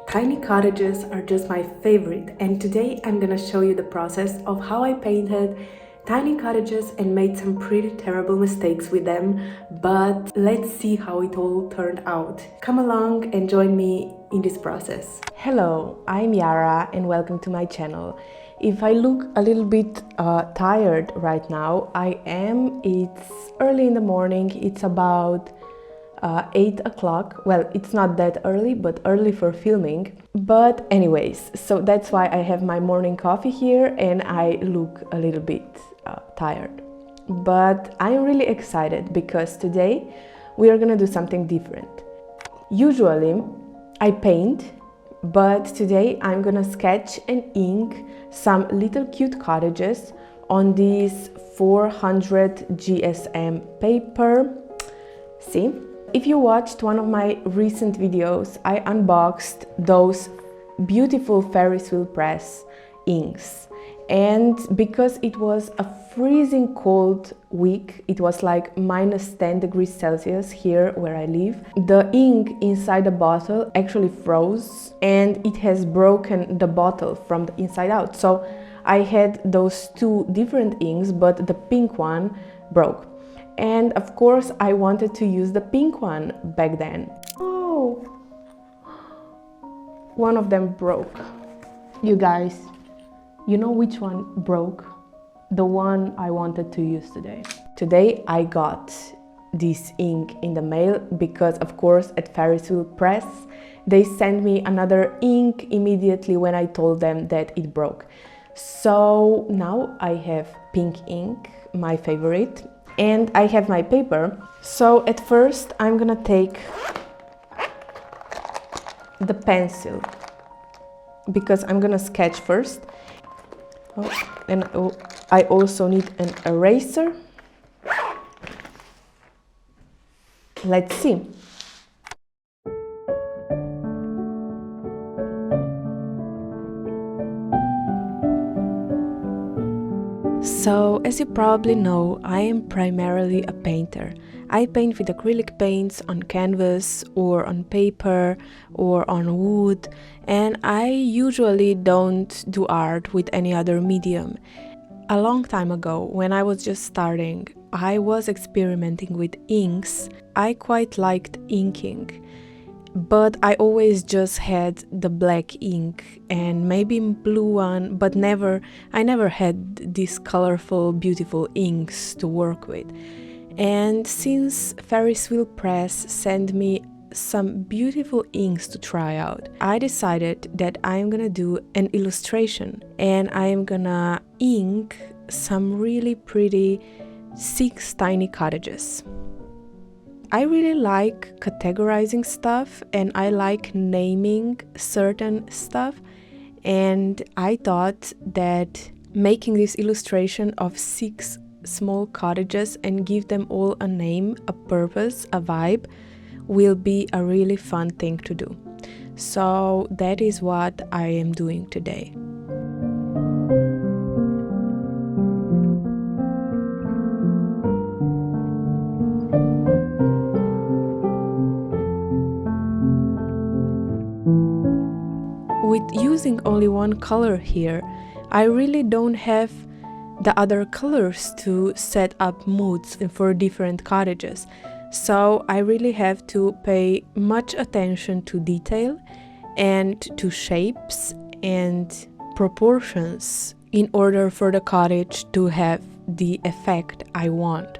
Tiny cottages are just my favorite, and today I'm gonna show you the process of how I painted tiny cottages and made some pretty terrible mistakes with them, but let's see how it all turned out. Come along and join me in this process. Hello, I'm Yara and welcome to my channel. If I look a little bit tired right now, I am. It's early in the morning, it's about 8 o'clock. Well, it's not that early, but early for filming. But anyways, so that's why I have my morning coffee here and I look a little bit tired. But I'm really excited because today we are gonna do something different. Usually I paint, but today I'm gonna sketch and ink some little cute cottages on this 400 GSM paper. See? If you watched one of my recent videos, I unboxed those beautiful Ferris wheel press inks. And because it was a freezing cold week, it was like minus 10 degrees Celsius here where I live, the ink inside the bottle actually froze and it has broken the bottle from the inside out. So I had those two different inks, but the pink one broke. And of course, I wanted to use the pink one back then. Oh, one of them broke. You guys, you know which one broke? The one I wanted to use today. Today I got this ink in the mail because, of course, at Ferris Wheel Press, they sent me another ink immediately when I told them that it broke. So now I have pink ink, my favorite. And I have my paper. So at first I'm gonna take the pencil because I'm gonna sketch first. And I also need an eraser. Let's see. So, as you probably know, I am primarily a painter. I paint with acrylic paints on canvas or on paper or on wood, and I usually don't do art with any other medium. A long time ago, when I was just starting, I was experimenting with inks. I quite liked inking. But I always just had the black ink and maybe blue one, but I never had these colorful, beautiful inks to work with. And since Ferris Wheel Press sent me some beautiful inks to try out, I decided that I'm gonna do an illustration and I'm gonna ink some really pretty 6 tiny cottages. I really like categorizing stuff and I like naming certain stuff, and I thought that making this illustration of 6 small cottages and give them all a name, a purpose, a vibe will be a really fun thing to do. So that is what I am doing today. With using only one color here, I really don't have the other colors to set up moods for different cottages. So I really have to pay much attention to detail and to shapes and proportions in order for the cottage to have the effect I want.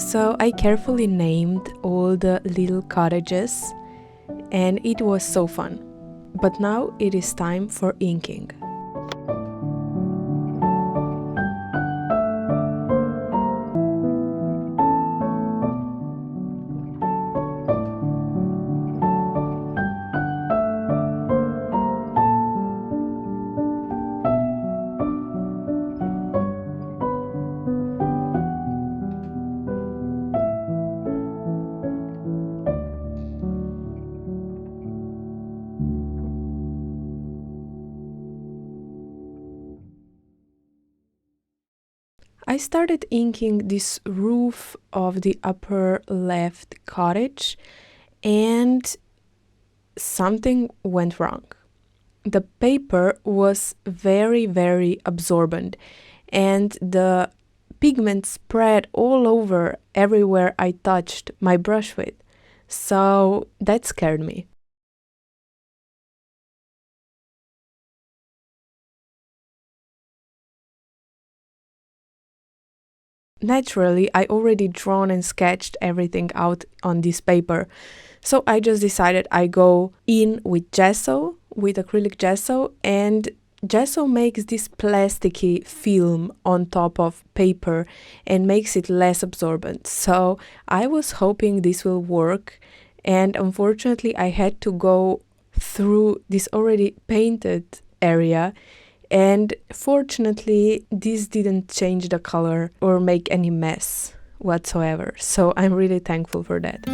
So I carefully named all the little cottages, and it was so fun. But now it is time for inking. I started inking this roof of the upper left cottage, and something went wrong. The paper was very absorbent, and the pigment spread all over everywhere I touched my brush with. So that scared me. Naturally, I already drawn and sketched everything out on this paper, so I just decided I go in with gesso, with acrylic gesso, and gesso makes this plasticky film on top of paper and makes it less absorbent. So I was hoping this will work, and unfortunately I had to go through this already painted area, and fortunately this didn't change the color or make any mess whatsoever, so I'm really thankful for that.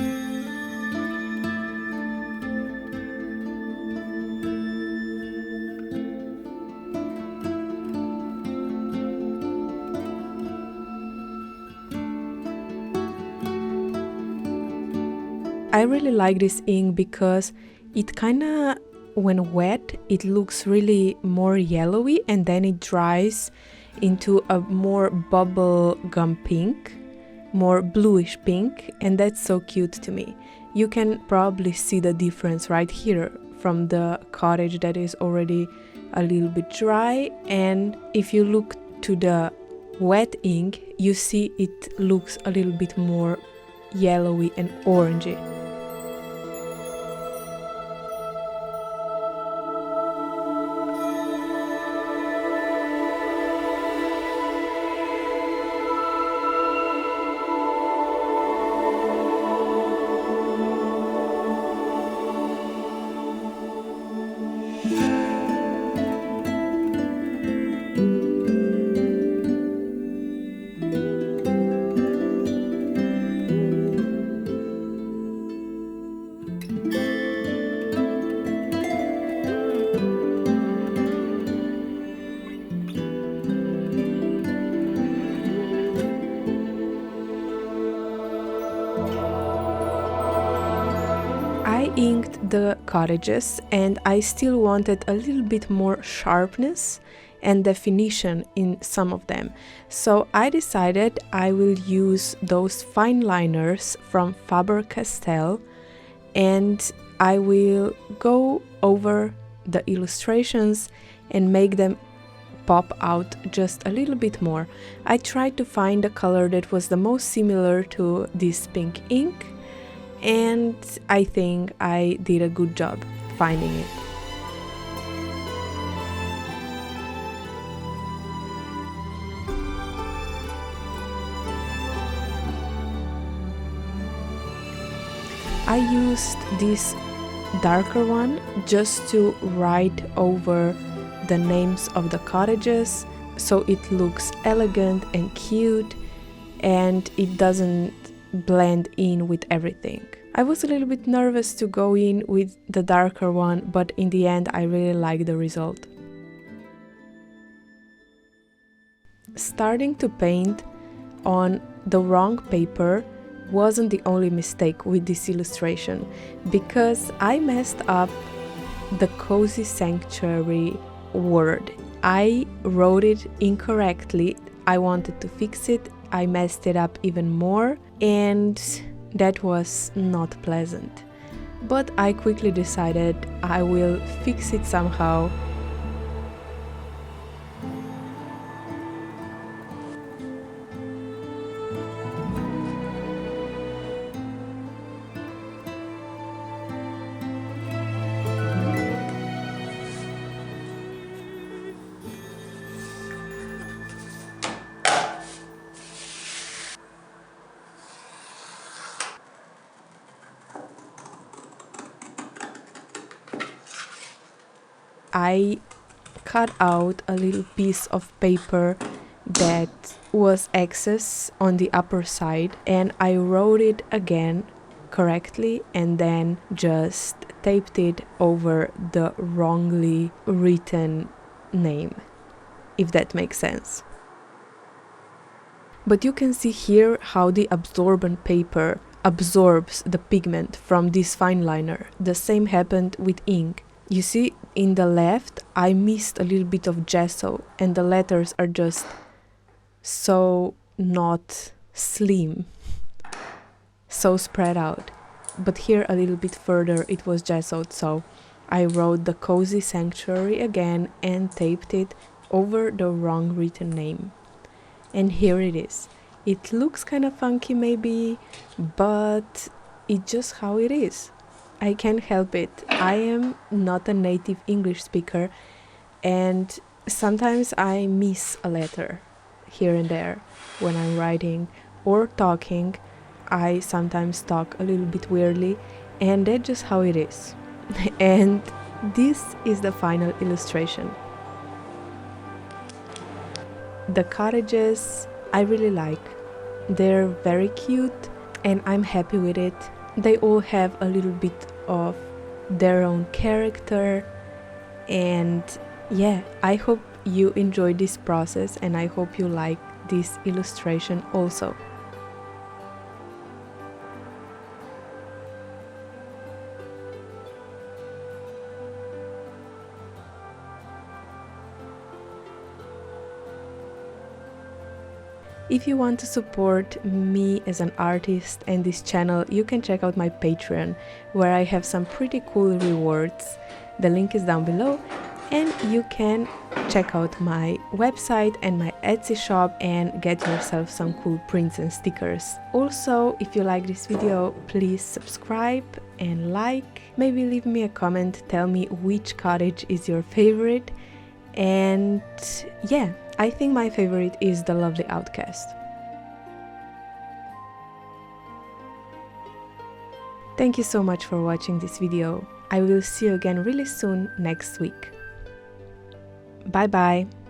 I really like this ink because it kinda, when wet, it looks really more yellowy, and then it dries into a more bubble gum pink, more bluish pink, and that's so cute to me. You can probably see the difference right here from the cottage that is already a little bit dry, and if you look to the wet ink, you see it looks a little bit more yellowy and orangey. I inked the cottages, and I still wanted a little bit more sharpness and definition in some of them. So I decided I will use those fine liners from Faber-Castell, and I will go over the illustrations and make them pop out just a little bit more. I tried to find a color that was the most similar to this pink ink, and I think I did a good job finding it. I used this darker one just to write over the names of the cottages, so it looks elegant and cute, and it doesn't blend in with everything. I was a little bit nervous to go in with the darker one, but in the end I really like the result. Starting to paint on the wrong paper wasn't the only mistake with this illustration, because I messed up the cozy sanctuary word. I wrote it incorrectly. I wanted to fix it. I messed it up even more, and that was not pleasant. But I quickly decided I will fix it somehow. I cut out a little piece of paper that was excess on the upper side, and I wrote it again correctly and then just taped it over the wrongly written name, if that makes sense. But you can see here how the absorbent paper absorbs the pigment from this fine liner. The same happened with ink. You see, in the left I missed a little bit of gesso and the letters are just so not slim, so spread out. But here a little bit further it was gessoed, so I wrote the Cozy Sanctuary again and taped it over the wrong written name. And here it is. It looks kind of funky maybe, but it's just how it is. I can't help it. I am not a native English speaker and sometimes I miss a letter here and there when I'm writing or talking. I sometimes talk a little bit weirdly and that's just how it is. And this is the final illustration. The cottages I really like. They're very cute and I'm happy with it. They all have a little bit of their own character, and yeah, I hope you enjoyed this process and I hope you like this illustration also. If you want to support me as an artist and this channel, you can check out my Patreon, where I have some pretty cool rewards. The link is down below, and you can check out my website and my Etsy shop and get yourself some cool prints and stickers. Also, if you like this video, please subscribe and like. Maybe leave me a comment, tell me which cottage is your favorite. And yeah, I think my favorite is the lovely Outcast. Thank you so much for watching this video. I will see you again really soon next week. Bye bye!